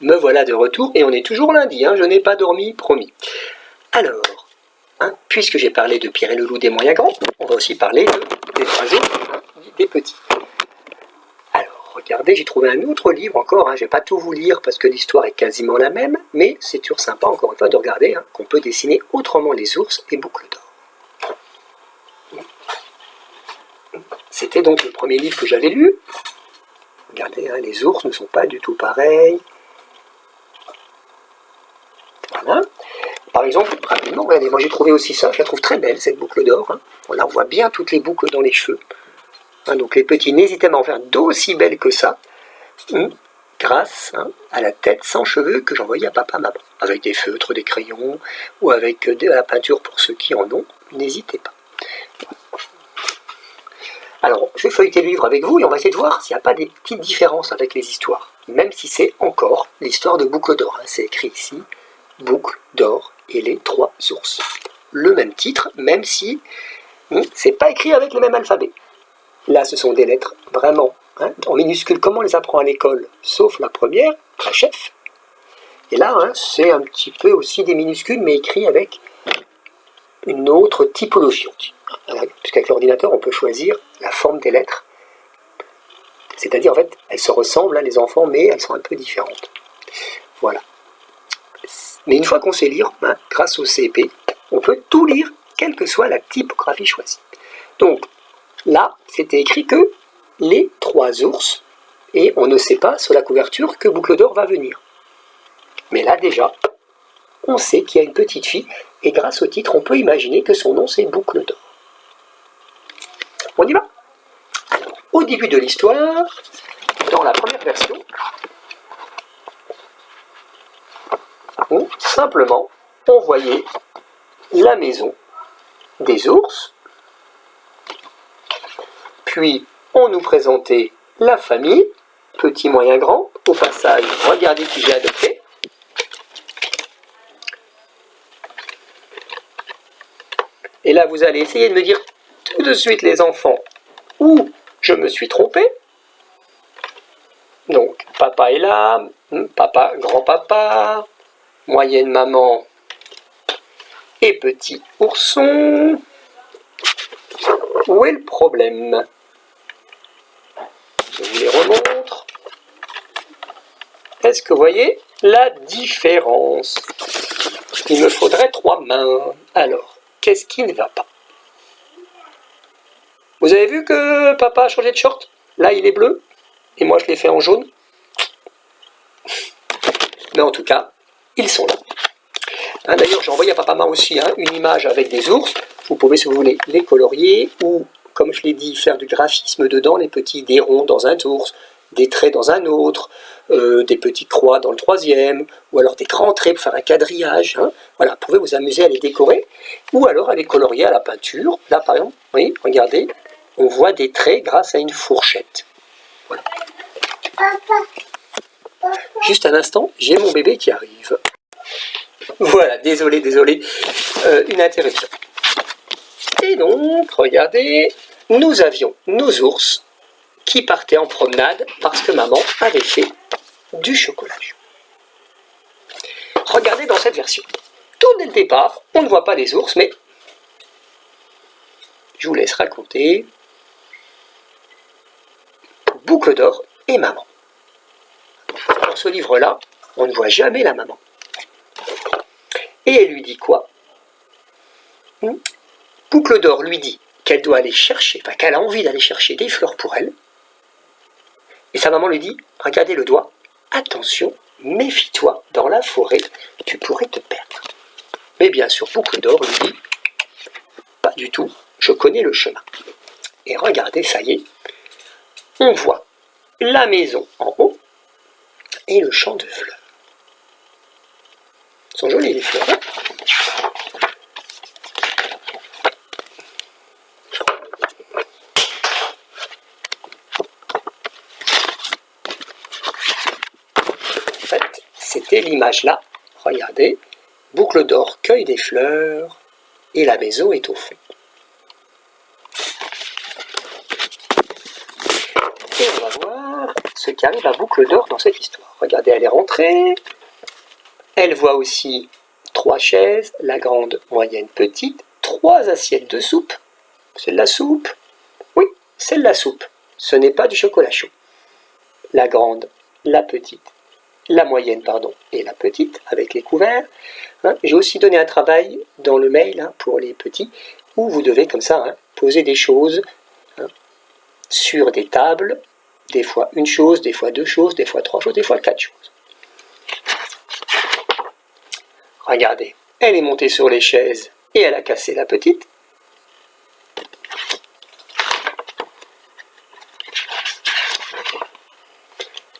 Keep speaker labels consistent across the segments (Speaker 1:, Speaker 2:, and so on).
Speaker 1: Me voilà de retour et on est toujours lundi, hein, je n'ai pas dormi, promis. Alors, puisque j'ai parlé de Pierre et le loup des moyens grands, on va aussi parler des oiseaux, des petits. Alors, regardez, j'ai trouvé un autre livre encore, je ne vais pas tout vous lire parce que l'histoire est quasiment la même, mais c'est toujours sympa, encore une fois, de regarder qu'on peut dessiner autrement les ours et Boucle d'or. C'était donc le premier livre que j'avais lu. Regardez, les ours ne sont pas du tout pareils. Voilà. Par exemple, rapidement, regardez, moi j'ai trouvé aussi ça, je la trouve très belle, cette boucle d'or. On voit bien toutes les boucles dans les cheveux. Donc les petits, n'hésitez pas à en faire d'aussi belles que ça, grâce à la tête sans cheveux que j'envoyais à papa, maman. Avec des feutres, des crayons, ou avec de la peinture pour ceux qui en ont, n'hésitez pas. Alors, je vais feuilleter le livre avec vous et on va essayer de voir s'il n'y a pas des petites différences avec les histoires. Même si c'est encore l'histoire de Boucle d'or. C'est écrit ici, Boucle d'or et les 3 ours. Le même titre, même si c'est pas écrit avec le même alphabet. Là, ce sont des lettres vraiment en minuscules, comme on les apprend à l'école, sauf la première, la chef. Et là, c'est un petit peu aussi des minuscules, mais écrit avec une autre typologie. Puisqu'avec l'ordinateur, on peut choisir la forme des lettres. C'est-à-dire, en fait, elles se ressemblent, les enfants, mais elles sont un peu différentes. Voilà. Mais une fois qu'on sait lire, grâce au CP, on peut tout lire, quelle que soit la typographie choisie. Donc, là, c'était écrit que les 3 ours, et on ne sait pas sur la couverture que Boucle d'or va venir. Mais là, déjà, on sait qu'il y a une petite fille, et grâce au titre, on peut imaginer que son nom, c'est Boucle d'or. On y va. Alors, au début de l'histoire, dans la première version, simplement, on voyait la maison des ours, puis on nous présentait la famille, petit, moyen, grand. Au passage, regardez qui j'ai adopté. Et là, vous allez essayer de me dire tout de suite, les enfants, où je me suis trompé. Donc, papa est là, papa, grand-papa, moyenne maman et petit ourson. Où est le problème? Je vous les remontre. Est-ce que vous voyez la différence? Il me faudrait 3 mains. Alors, qu'est-ce qui ne va pas? Vous avez vu que papa a changé de short? Là, il est bleu, et moi, je l'ai fait en jaune. Mais en tout cas, ils sont là. D'ailleurs, j'ai envoyé à papa maman aussi une image avec des ours. Vous pouvez, si vous voulez, les colorier, ou, comme je l'ai dit, faire du graphisme dedans, les petits des ronds dans un ours, des traits dans un autre, des petites croix dans le 3e, ou alors des grands traits pour faire un quadrillage. Voilà, vous pouvez vous amuser à les décorer, ou alors à les colorier à la peinture. Là, par exemple, oui, regardez, on voit des traits grâce à une fourchette. Voilà. Juste un instant, j'ai mon bébé qui arrive. Voilà, désolé, une interruption. Et donc, regardez, nous avions nos ours qui partaient en promenade parce que maman avait fait du chocolage. Regardez dans cette version. Tout dès le départ, on ne voit pas les ours, mais je vous laisse raconter. Boucle d'or et maman. Dans ce livre-là, on ne voit jamais la maman. Et elle lui dit quoi? Boucle d'or lui dit qu'elle doit aller chercher, qu'elle a envie d'aller chercher des fleurs pour elle. Et sa maman lui dit, regardez le doigt, attention, méfie-toi, dans la forêt, tu pourrais te perdre. Mais bien sûr, Boucle d'or lui dit, pas du tout, je connais le chemin. Et regardez, ça y est, on voit la maison en haut et le champ de fleurs. Ils sont jolies les fleurs, En fait, c'était l'image là. Regardez, Boucle d'or cueille des fleurs et la maison est au fond. Et on va voir ce qui arrive à Boucle d'Or dans cette histoire. Regardez, elle est rentrée. Elle voit aussi 3 chaises, la grande, moyenne, petite, 3 assiettes de soupe. C'est de la soupe? Oui, c'est de la soupe. Ce n'est pas du chocolat chaud. La grande, la petite, la moyenne, pardon, et la petite, avec les couverts. J'ai aussi donné un travail dans le mail pour les petits, où vous devez comme ça poser des choses sur des tables, des fois une chose, des fois 2 choses, des fois 3 choses, des fois 4 choses. Regardez, elle est montée sur les chaises et elle a cassé la petite.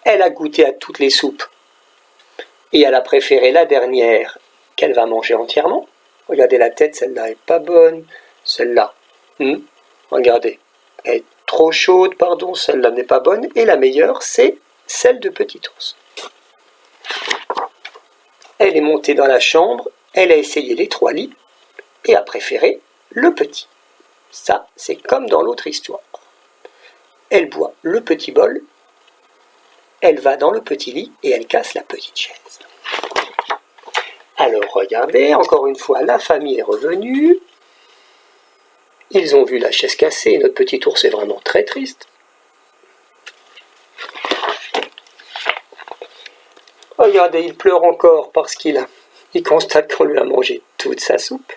Speaker 1: Elle a goûté à toutes les soupes et elle a préféré la dernière qu'elle va manger entièrement. Regardez la tête, celle-là est pas bonne, celle-là, regardez, elle est trop chaude, pardon, celle-là n'est pas bonne, et la meilleure, c'est celle de Petit Ours. Elle est montée dans la chambre, elle a essayé les 3 lits, et a préféré le petit. Ça, c'est comme dans l'autre histoire. Elle boit le petit bol, elle va dans le petit lit, et elle casse la petite chaise. Alors, regardez, encore une fois, la famille est revenue. Ils ont vu la chaise cassée, et notre petit ours est vraiment très triste. Regardez, il pleure encore parce qu'il constate qu'on lui a mangé toute sa soupe.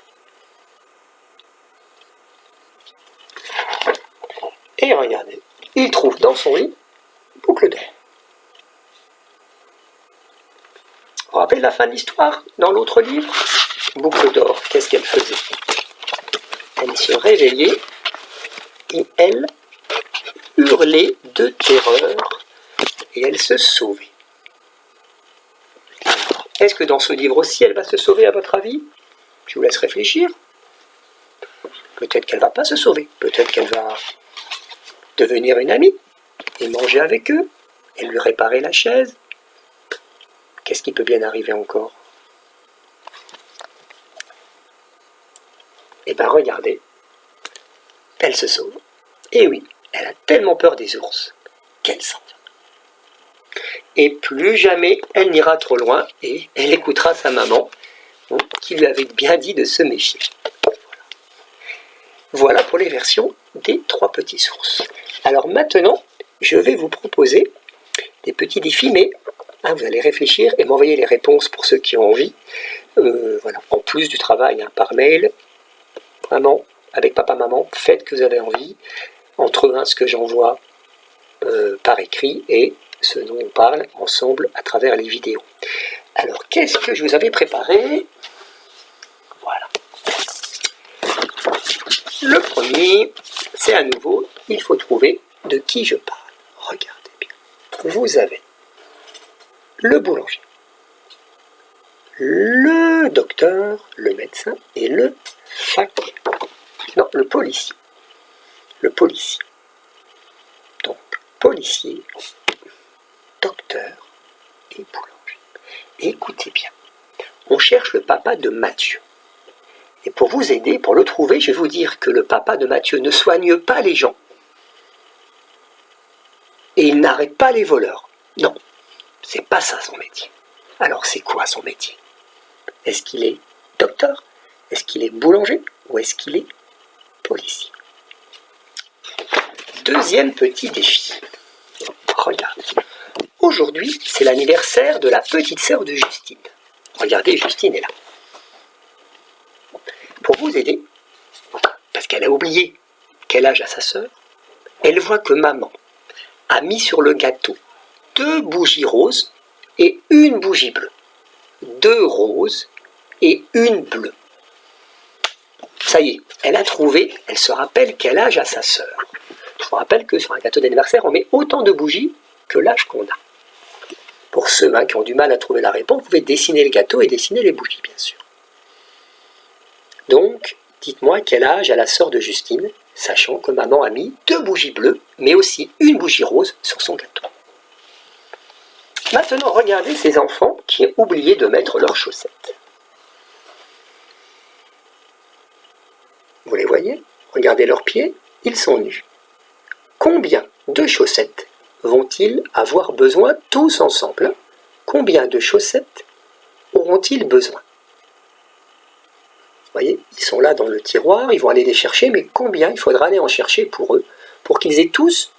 Speaker 1: Et regardez, il trouve dans son lit Boucle d'Or. Vous vous rappelez la fin de l'histoire dans l'autre livre? Boucle d'Or, qu'est-ce qu'elle faisait? Elle se réveillait et elle hurlait de terreur et elle se sauvait. Alors, est-ce que dans ce livre aussi elle va se sauver à votre avis? Je vous laisse réfléchir. Peut-être qu'elle ne va pas se sauver. Peut-être qu'elle va devenir une amie et manger avec eux et lui réparer la chaise. Qu'est-ce qui peut bien arriver encore? Eh bien regardez, elle se sauve. Et oui, elle a tellement peur des ours qu'elle s'en va. Et plus jamais elle n'ira trop loin et elle écoutera sa maman qui lui avait bien dit de se méfier. Voilà pour les versions des 3 petits ours. Alors maintenant, je vais vous proposer des petits défis, mais vous allez réfléchir et m'envoyer les réponses pour ceux qui ont envie. Voilà, en plus du travail par mail, vraiment, avec papa-maman, faites que vous avez envie, entre ce que j'envoie par écrit et ce dont on parle ensemble à travers les vidéos. Alors, qu'est-ce que je vous avais préparé? Voilà. Le premier, c'est à nouveau, il faut trouver de qui je parle. Regardez bien. Vous avez le boulanger, le docteur, le médecin et le facteur. Non, le policier. Le policier. Donc, policier, docteur et boulanger. Et écoutez bien, on cherche le papa de Mathieu. Et pour vous aider, pour le trouver, je vais vous dire que le papa de Mathieu ne soigne pas les gens. Et il n'arrête pas les voleurs. Non, c'est pas ça son métier. Alors c'est quoi son métier? Est-ce qu'il est docteur? Est-ce qu'il est boulanger? Ou est-ce qu'il est policier? Deuxième petit défi. Regardez. Aujourd'hui, c'est l'anniversaire de la petite sœur de Justine. Regardez, Justine est là. Pour vous aider, parce qu'elle a oublié quel âge a sa sœur, elle voit que maman a mis sur le gâteau 2 bougies roses et 1 bougie bleue. 2 roses et 1 bleue. Ça y est, elle a trouvé, elle se rappelle quel âge a sa sœur. Je vous rappelle que sur un gâteau d'anniversaire, on met autant de bougies que l'âge qu'on a. Pour ceux qui ont du mal à trouver la réponse, vous pouvez dessiner le gâteau et dessiner les bougies, bien sûr. Donc, dites-moi quel âge a la sœur de Justine, sachant que maman a mis 2 bougies bleues, mais aussi 1 bougie rose sur son gâteau. Maintenant, regardez ces enfants qui ont oublié de mettre leurs chaussettes. Vous les voyez? Regardez leurs pieds, ils sont nus. Combien de chaussettes vont-ils avoir besoin tous ensemble? Combien de chaussettes auront-ils besoin? Vous voyez, ils sont là dans le tiroir, ils vont aller les chercher, mais combien il faudra aller en chercher pour eux, pour qu'ils aient tous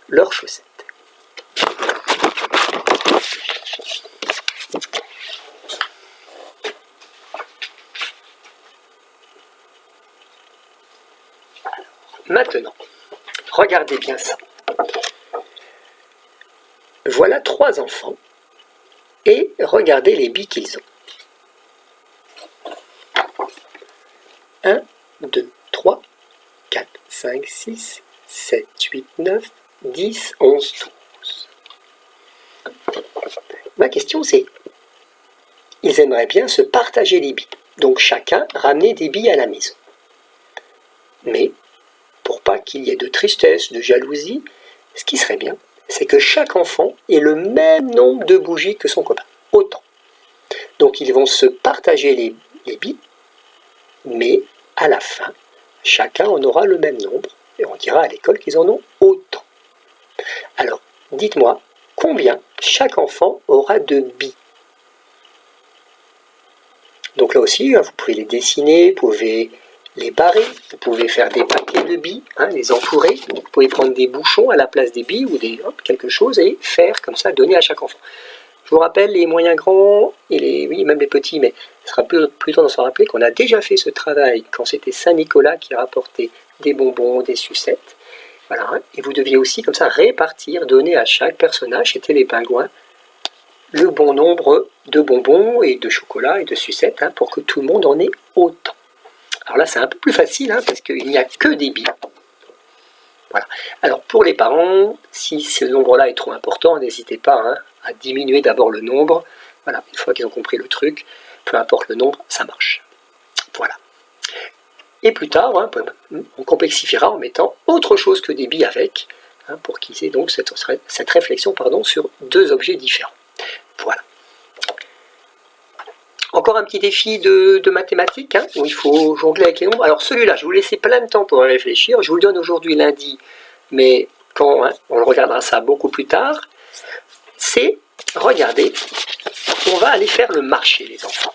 Speaker 1: leurs chaussettes? Maintenant, regardez bien ça. Voilà 3 enfants et regardez les billes qu'ils ont. 1, 2, 3, 4, 5, 6, 7, 8, 9, 10, 11, 12. Ma question c'est, ils aimeraient bien se partager les billes. Donc chacun ramener des billes à la maison. Mais, pour pas qu'il y ait de tristesse, de jalousie, ce qui serait bien, c'est que chaque enfant ait le même nombre de bougies que son copain. Autant. Donc ils vont se partager les billes, mais à la fin, chacun en aura le même nombre, et on dira à l'école qu'ils en ont autant. Alors, dites-moi, combien chaque enfant aura de billes? Donc là aussi, vous pouvez les dessiner, vous pouvez les barrer, vous pouvez faire des paquets de billes, les entourer, vous pouvez prendre des bouchons à la place des billes ou quelque chose et faire comme ça, donner à chaque enfant. Je vous rappelle, les moyens grands, et même les petits, mais ce sera plutôt d'en se rappeler qu'on a déjà fait ce travail quand c'était Saint-Nicolas qui rapportait des bonbons, des sucettes. Voilà, et vous deviez aussi comme ça répartir, donner à chaque personnage, c'était les pingouins, le bon nombre de bonbons et de chocolat et de sucettes pour que tout le monde en ait autant. Alors là, c'est un peu plus facile parce qu'il n'y a que des billes. Voilà. Alors pour les parents, si ce nombre-là est trop important, n'hésitez pas à diminuer d'abord le nombre. Voilà, une fois qu'ils ont compris le truc, peu importe le nombre, ça marche. Voilà. Et plus tard, on complexifiera en mettant autre chose que des billes avec, pour qu'ils aient donc cette réflexion sur 2 objets différents. Voilà. Encore un petit défi de mathématiques, où il faut jongler avec les nombres. Alors celui-là, je vous laisse plein de temps pour réfléchir. Je vous le donne aujourd'hui lundi, mais quand on le regardera ça beaucoup plus tard. C'est, regardez, on va aller faire le marché, les enfants.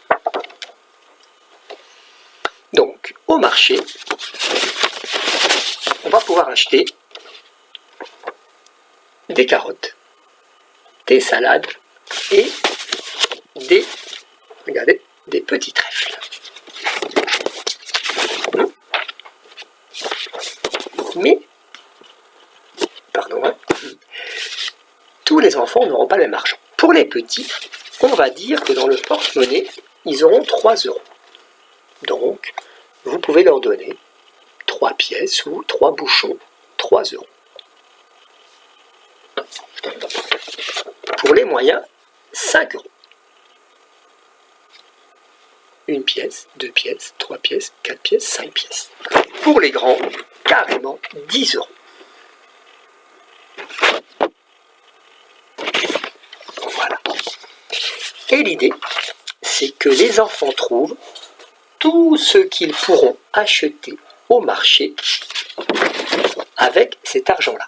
Speaker 1: Donc, au marché, on va pouvoir acheter des carottes, des salades et regardez, des petits trèfles. Mais, tous les enfants n'auront pas le même argent. Pour les petits, on va dire que dans le porte-monnaie, ils auront 3 €. Donc, vous pouvez leur donner 3 pièces ou 3 bouchons, 3 €. Pour les moyens, 5 €. 1 pièce, 2 pièces, 3 pièces, 4 pièces, 5 pièces. Pour les grands, carrément 10 €. Voilà. Et l'idée, c'est que les enfants trouvent tout ce qu'ils pourront acheter au marché avec cet argent-là.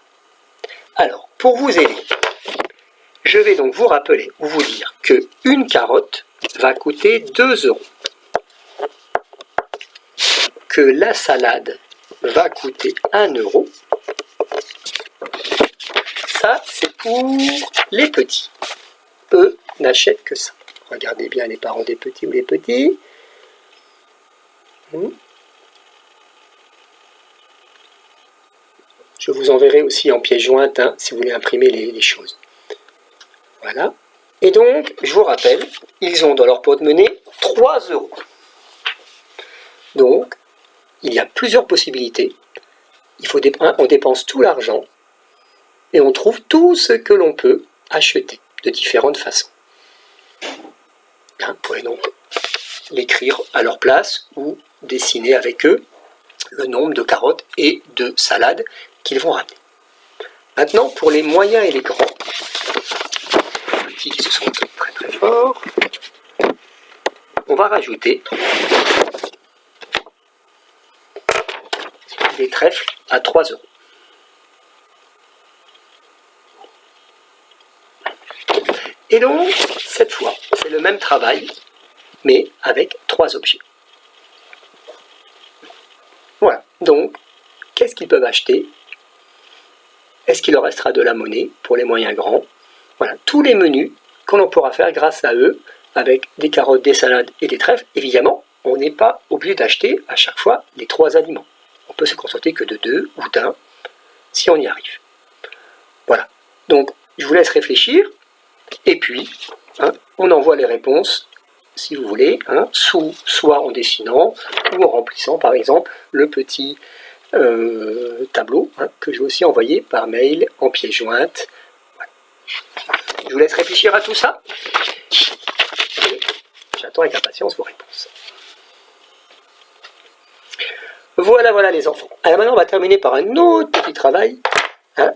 Speaker 1: Alors, pour vous aider, je vais donc vous rappeler ou vous dire qu'une carotte va coûter 2 €. Que la salade va coûter 1 €. Ça, c'est pour les petits. Eux n'achètent que ça. Regardez bien les parents des petits ou les petits. Je vous enverrai aussi en pièce jointe si vous voulez imprimer les choses. Voilà. Et donc, je vous rappelle, ils ont dans leur porte-monnaie 3 €. Donc, il y a plusieurs possibilités. On dépense tout l'argent et on trouve tout ce que l'on peut acheter de différentes façons. Vous pouvez donc l'écrire à leur place ou dessiner avec eux le nombre de carottes et de salades qu'ils vont ramener. Maintenant, pour les moyens et les grands, les petits qui se sont très très forts, on va rajouter des trèfles à 3 €. Et donc, cette fois, c'est le même travail, mais avec 3 objets. Voilà, donc, qu'est-ce qu'ils peuvent acheter? Est-ce qu'il leur restera de la monnaie pour les moyens grands? Voilà, tous les menus que l'on pourra faire grâce à eux, avec des carottes, des salades et des trèfles. Évidemment, on n'est pas obligé d'acheter à chaque fois les 3 aliments. On peut se contenter que de 2 ou d'1, si on y arrive. Voilà, donc je vous laisse réfléchir, et puis on envoie les réponses, si vous voulez, soit en dessinant, ou en remplissant par exemple le petit tableau que je vais aussi envoyer par mail en pièce jointe. Voilà. Je vous laisse réfléchir à tout ça, et j'attends avec impatience vos réponses. Voilà les enfants. Alors maintenant on va terminer par un autre petit travail,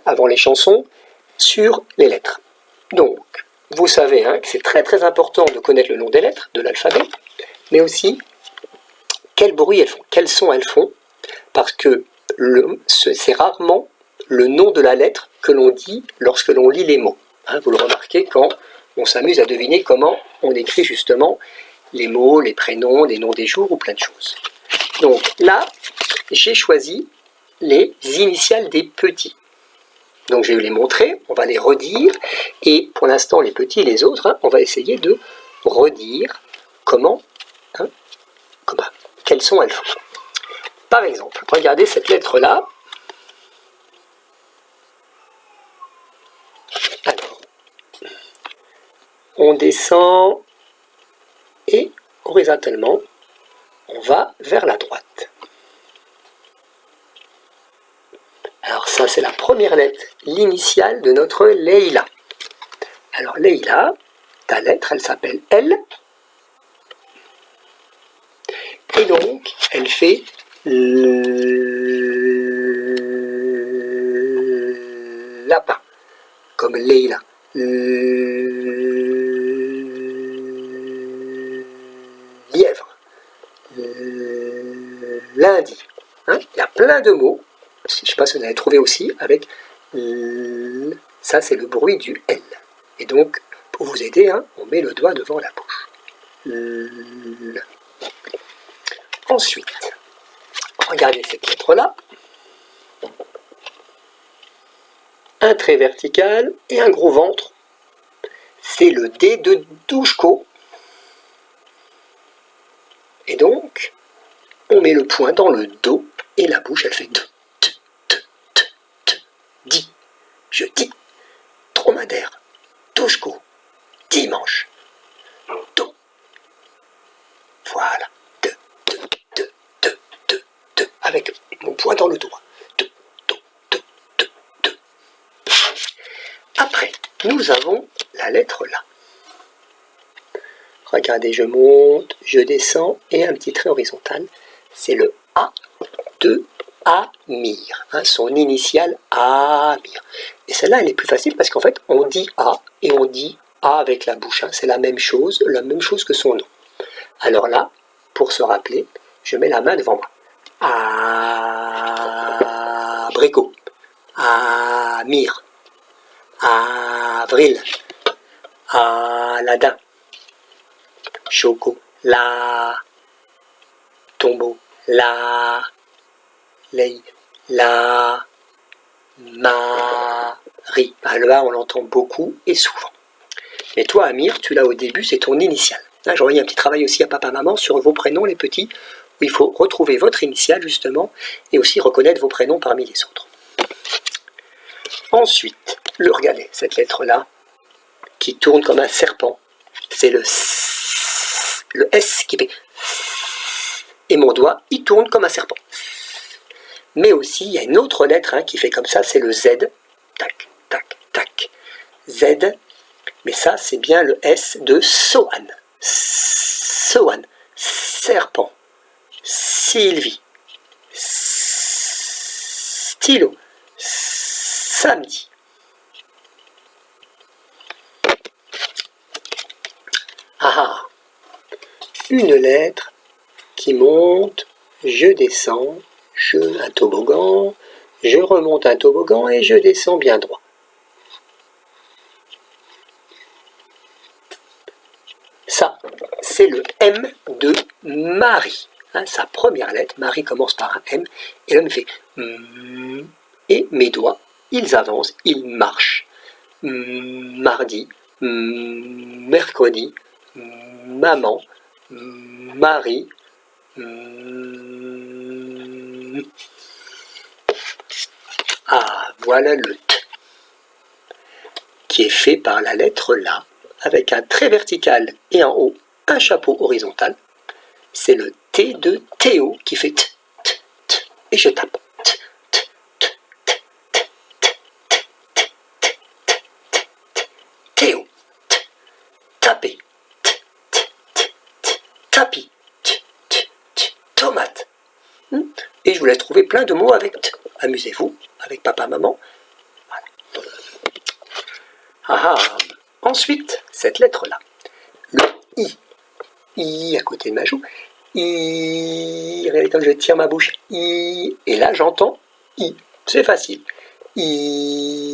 Speaker 1: avant les chansons, sur les lettres. Donc, vous savez que c'est très important de connaître le nom des lettres, de l'alphabet, mais aussi quel bruit elles font, quels sons elles font, parce que c'est rarement le nom de la lettre que l'on dit lorsque l'on lit les mots. Vous le remarquez quand on s'amuse à deviner comment on écrit justement les mots, les prénoms, les noms des jours ou plein de choses. Donc là, j'ai choisi les initiales des petits. Donc je vais les montrer, on va les redire, et pour l'instant les petits et les autres, on va essayer de redire quels sons elles font. Par exemple, regardez cette lettre-là. Alors, on descend et horizontalement, on va vers la droite. Alors ça, c'est la première lettre, l'initiale de notre Leïla. Alors Leïla, ta lettre, elle s'appelle L. Et donc, elle fait lapin, comme Leïla. Lièvre. Lundi. Il y a plein de mots. Je ne sais pas si vous avez trouvé aussi avec ça, c'est le bruit du L. Et donc, pour vous aider, on met le doigt devant la bouche. Ensuite, regardez cette lettre-là. Un trait vertical et un gros ventre. C'est le D de Douchko. Et donc, on met le poing dans le dos et la bouche, elle fait D. Dit, je dis, dromadaire, Douchko, dimanche, do. Voilà, de, avec mon poing dans le doigt. De. Après, nous avons la lettre là. Regardez, je monte, je descends, et un petit trait horizontal, c'est le A de Amir, son initiale Amir. Et celle-là, elle est plus facile parce qu'en fait, on dit A et on dit A avec la bouche. C'est la même chose que son nom. Alors là, pour se rappeler, je mets la main devant moi. Abricot, Amir, Avril, Aladin, Choco, la, tombeau, la, Lei, la, Marie. Le A, on l'entend beaucoup et souvent. Mais toi, Amir, tu l'as au début, c'est ton initiale. J'ai envoyé un petit travail aussi à papa-maman sur vos prénoms, les petits, où il faut retrouver votre initiale, justement, et aussi reconnaître vos prénoms parmi les autres. Ensuite, regardez, cette lettre-là, qui tourne comme un serpent, c'est le S qui fait... Et mon doigt, il tourne comme un serpent. Mais aussi, il y a une autre lettre qui fait comme ça, c'est le Z. Tac, tac, tac. Z. Mais ça, c'est bien le S de Sohan. Sohan. Serpent. Sylvie. Stylo. Samedi. Une lettre qui monte, je descends, un toboggan, je remonte un toboggan et je descends bien droit. c'est le M de Marie. Hein, sa première lettre, Marie commence par un M, et là on fait et mes doigts, ils avancent, ils marchent. Mardi, mercredi, maman, Marie, ah, voilà le T qui est fait par la lettre LA, avec un trait vertical et en haut un chapeau horizontal. C'est le T de Théo qui fait T, T, T, et je tape. T, T, T, T, T, T, T, T, T, T, Théo, T, taper, T, T, T, T, tapis, T, T, T, tomate. Et je vous laisse trouver plein de mots avec T. Amusez-vous avec papa, maman. Voilà. Ah, ah. Ensuite, cette lettre-là, le I. I à côté de ma joue. I. Regardez comme je tire ma bouche. I. Et là, j'entends I. C'est facile. I.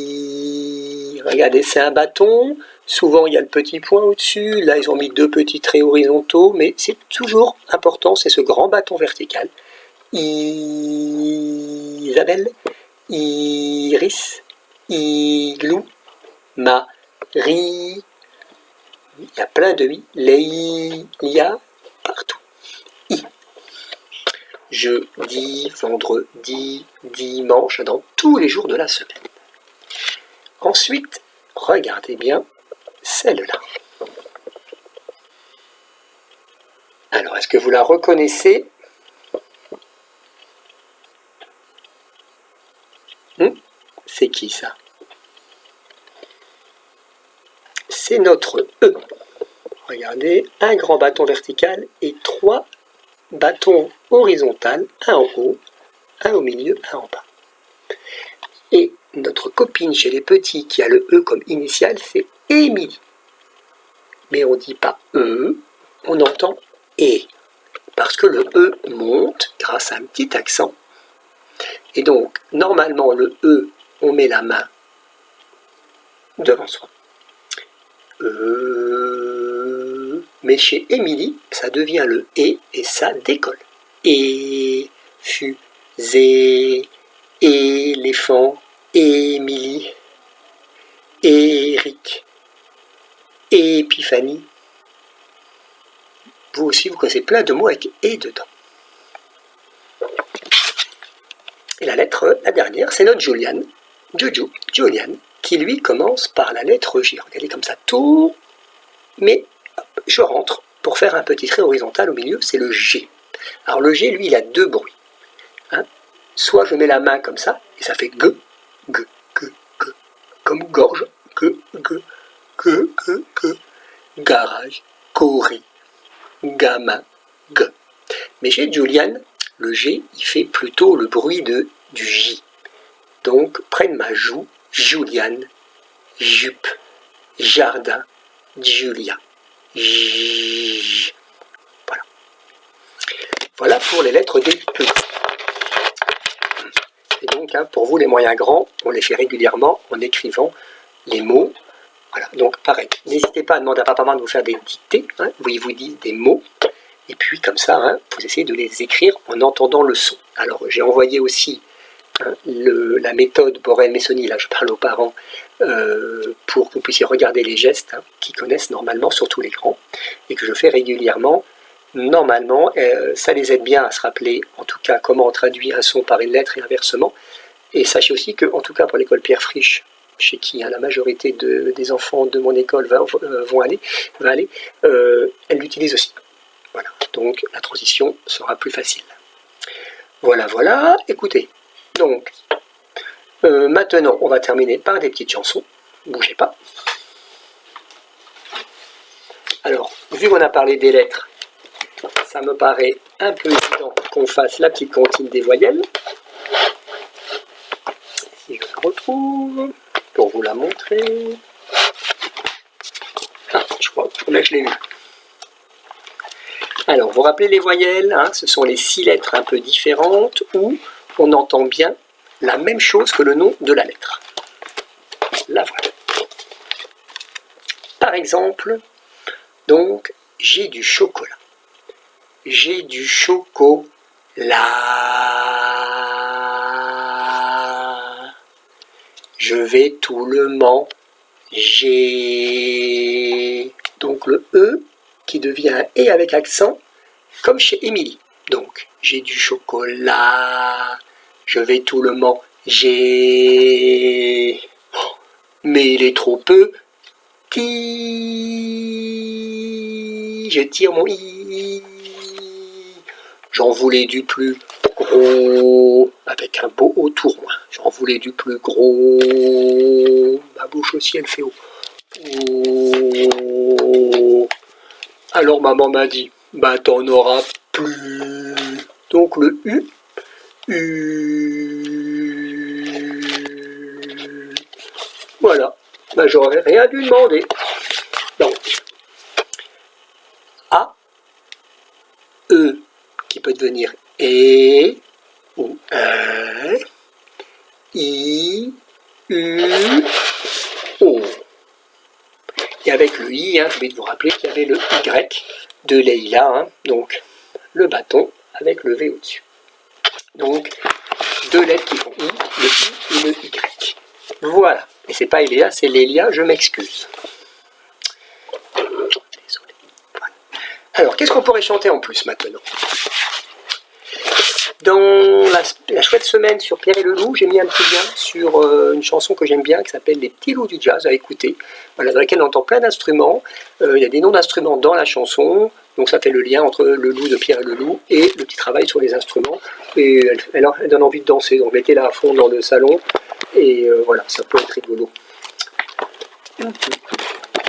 Speaker 1: Regardez, c'est un bâton. Souvent, il y a le petit point au-dessus. Là, ils ont mis 2 petits traits horizontaux. Mais c'est toujours important, c'est ce grand bâton vertical. Isabelle. Iris. Igloo. Marie. Il y a plein de I. Il y a partout. I. Jeudi, vendredi, dimanche, dans tous les jours de la semaine. Ensuite, regardez bien celle-là. Alors, est-ce que vous la reconnaissez? C'est qui ça? C'est notre E. Regardez, un grand bâton vertical et 3 bâtons horizontaux, un en haut, un au milieu, un en bas. Et notre copine chez les petits qui a le E comme initiale, c'est Émilie. Mais on ne dit pas E, on entend E. Parce que le E monte grâce à un petit accent. Et donc, normalement, le E, on met la main devant soi. Mais chez Émilie, ça devient le E et ça décolle. Et, fusée, éléphant, Émilie, Éric, Épiphanie. Vous aussi, vous connaissez plein de mots avec « et » dedans. Et la lettre, la dernière, c'est notre Julian, Julian, qui lui commence par la lettre J. Regardez comme ça, tout, mais hop, je rentre pour faire un petit trait horizontal au milieu, c'est le G. Alors le G, lui, il a 2 bruits. Hein, soit je mets la main comme ça, et ça fait G, G, G, G, comme gorge, G, G, G, G, G, garage, Corée, gamin, G. Mais chez Julian, le G, il fait plutôt le bruit du J. Donc, près de ma joue, Julian, jupe, jardin, Julia. J. Voilà. Voilà pour les lettres des petits. Et donc, hein, pour vous, les moyens grands, on les fait régulièrement en écrivant les mots. Voilà. Donc, pareil, n'hésitez pas à demander à papa-maman de vous faire des dictées, hein, où ils vous disent des mots. Et puis, comme ça, hein, vous essayez de les écrire en entendant le son. Alors, j'ai envoyé aussi la méthode Borel-Messonnier, là je parle aux parents, pour que vous puissiez regarder les gestes qu'ils connaissent normalement, surtout les grands, et que je fais régulièrement. Normalement, ça les aide bien à se rappeler, en tout cas, comment on traduit un son par une lettre et inversement. Et sachez aussi que, en tout cas pour l'école Pierre Friche, chez qui la majorité des enfants de mon école va aller, elle l'utilise aussi. Voilà, donc la transition sera plus facile. Voilà, voilà, écoutez. Donc, maintenant, on va terminer par des petites chansons. Bougez pas. Alors, vu qu'on a parlé des lettres, ça me paraît un peu évident qu'on fasse la petite comptine des voyelles. Si je la retrouve, pour vous la montrer. Ah, je crois que je l'ai eu. Alors, vous vous rappelez les voyelles, hein, ce sont les 6 lettres un peu différentes où on entend bien la même chose que le nom de la lettre. La voilà. Par exemple, donc, j'ai du chocolat. J'ai du chocolat. Je vais tout le manger. Donc le E qui devient un E avec accent, comme chez Émilie. Donc, j'ai du chocolat. Je vais tout le manger. Oh, mais il est trop petit. Je tire mon I. J'en voulais du plus gros, avec un beau autour. J'en voulais du plus gros. Ma bouche aussi, elle fait haut. Oh. Alors maman m'a dit, bah t'en auras plus. Donc le U. Voilà. Bah j'aurais rien dû demander. Donc A, E, qui peut devenir E, ou I, U, O. Et avec le I, je vais vous rappeler qu'il y avait le Y de Leïla, donc le bâton avec le V au-dessus. Donc, deux lettres qui font I, le I et le Y. Voilà. Et c'est pas Eléa, c'est Lélia, je m'excuse. Désolé. Voilà. Alors, qu'est-ce qu'on pourrait chanter en plus maintenant? Dans la chouette semaine sur Pierre et le Loup, j'ai mis un petit lien sur une chanson que j'aime bien qui s'appelle Les Petits Loups du Jazz à écouter. Voilà, dans laquelle on entend plein d'instruments. Il y a des noms d'instruments dans la chanson. Donc ça fait le lien entre le loup de Pierre et le Loup et le petit travail sur les instruments. Et elle donne envie de danser. Donc mettez-la à fond dans le salon. Et voilà, ça peut être rigolo.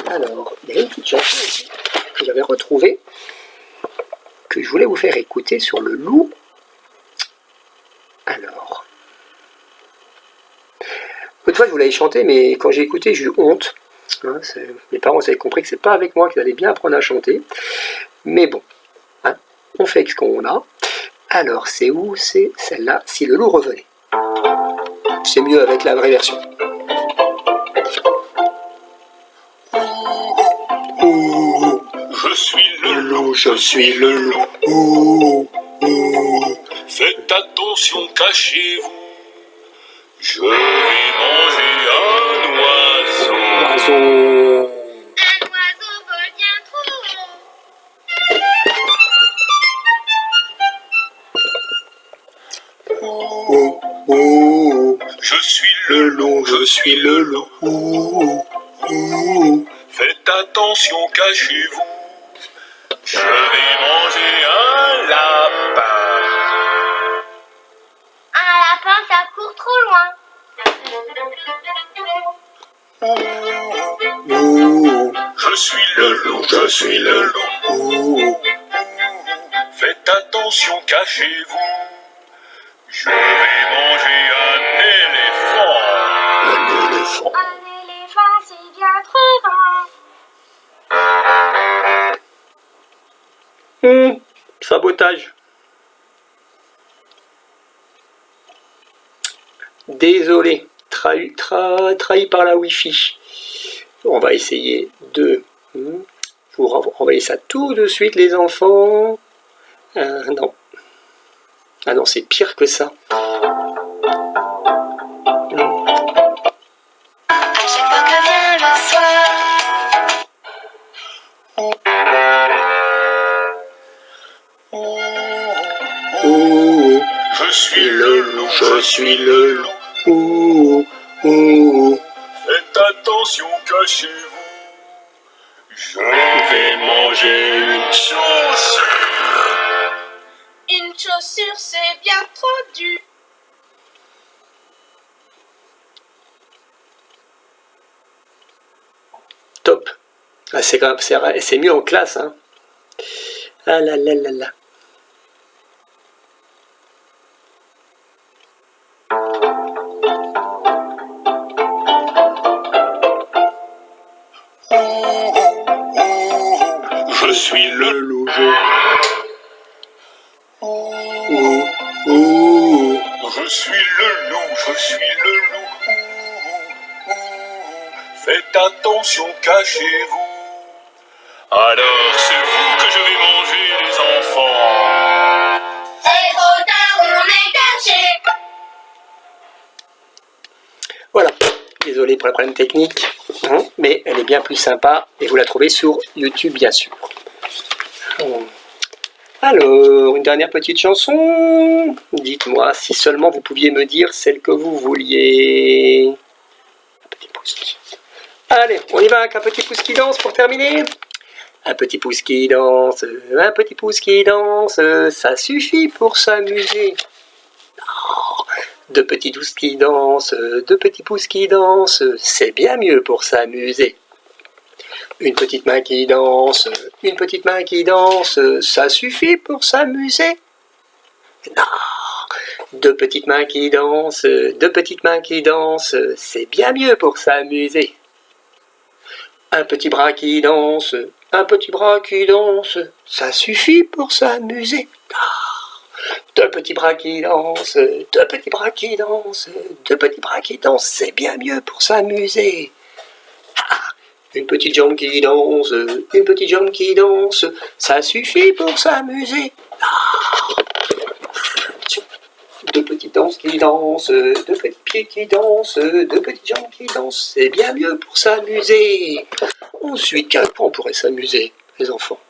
Speaker 1: Alors, il y a une petite chanson que j'avais retrouvée, que je voulais vous faire écouter sur le loup. Alors, l'autre fois je vous l'avais chanté, mais quand j'ai écouté, j'ai eu honte. Mes parents avaient compris que c'est pas avec moi qu'ils allaient bien apprendre à chanter. Mais bon, on fait ce qu'on a. Alors, c'est où? C'est celle-là, Si le loup revenait. C'est mieux avec la vraie version.
Speaker 2: Je suis le loup,
Speaker 1: Je suis le loup.
Speaker 2: Faites attention, cachez-vous. Je vais manger un oiseau.
Speaker 1: Oiseau.
Speaker 3: Un oiseau vole bien trop haut.
Speaker 2: Je suis le loup, je suis le loup. Faites attention, cachez-vous. Je vais manger un lapin.
Speaker 3: Un lapin, ça court trop loin.
Speaker 2: Je suis le loup, je suis le loup. Faites attention, cachez-vous. Je vais manger un éléphant.
Speaker 1: Un éléphant.
Speaker 3: Un éléphant, c'est bien trop grand.
Speaker 1: Sabotage. Désolé, trahi par la Wi-Fi. On va essayer de vous renvoyer ça tout de suite, les enfants. Non. Ah non, c'est pire que ça. Non.
Speaker 3: À chaque fois que vient le soir,
Speaker 2: Je suis le loup,
Speaker 1: Je suis le loup.
Speaker 2: Faites attention, cachez-vous. Je vais manger une chaussure.
Speaker 3: une chaussure, c'est bien trop dur.
Speaker 1: Top. Ah, c'est mieux en classe. Hein. Ah là là là là.
Speaker 2: Je suis le loup. Je suis le loup, je suis le loup. Faites attention, cachez-vous. Alors c'est vous
Speaker 1: désolé pour le problème technique, hein, mais elle est bien plus sympa et vous la trouvez sur YouTube bien sûr. Alors, une dernière petite chanson. Dites-moi si seulement vous pouviez me dire celle que vous vouliez. Un petit pouce qui... Allez, on y va avec un petit pouce qui danse pour terminer. Un petit pouce qui danse, un petit pouce qui danse, ça suffit pour s'amuser. Oh, deux petits pouces qui dansent, deux petits pouces qui dansent, c'est bien mieux pour s'amuser. Une petite main qui danse, une petite main qui danse, ça suffit pour s'amuser. Non, deux petites mains qui dansent, deux petites mains qui dansent, c'est bien mieux pour s'amuser. Un petit bras qui danse, un petit bras qui danse, ça suffit pour s'amuser. Deux petits bras qui dansent, deux petits bras qui dansent, deux petits bras qui dansent, c'est bien mieux pour s'amuser. Une petite jambe qui danse, une petite jambe qui danse, ça suffit pour s'amuser. Deux petites danses qui dansent, deux petits pieds qui dansent, deux petites jambes qui dansent, c'est bien mieux pour s'amuser. Ensuite, qu'à quoi on pourrait s'amuser, les enfants?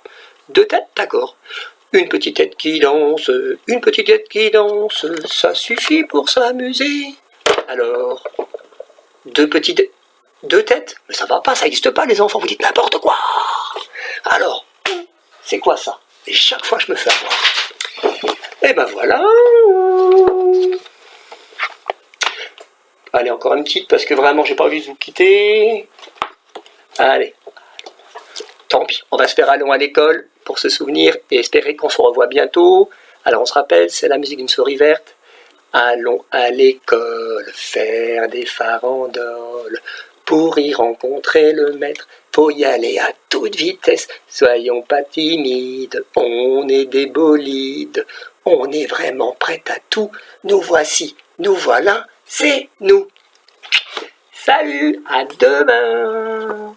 Speaker 1: Deux têtes, d'accord. Une petite tête qui danse, une petite tête qui danse, ça suffit pour s'amuser. Alors, deux têtes? Mais ça va pas, ça n'existe pas les enfants, vous dites n'importe quoi. Alors, c'est quoi ça? Et chaque fois je me fais avoir. Et ben voilà. Allez, encore une petite parce que vraiment j'ai pas envie de vous quitter. Allez. Tant pis, on va se faire allons à l'école pour se souvenir et espérer qu'on se revoit bientôt. Alors on se rappelle, c'est la musique d'une souris verte. Allons à l'école faire des farandoles. Pour y rencontrer le maître, faut y aller à toute vitesse. Soyons pas timides, on est des bolides. On est vraiment prêts à tout. Nous voici, nous voilà, c'est nous. Salut, à demain.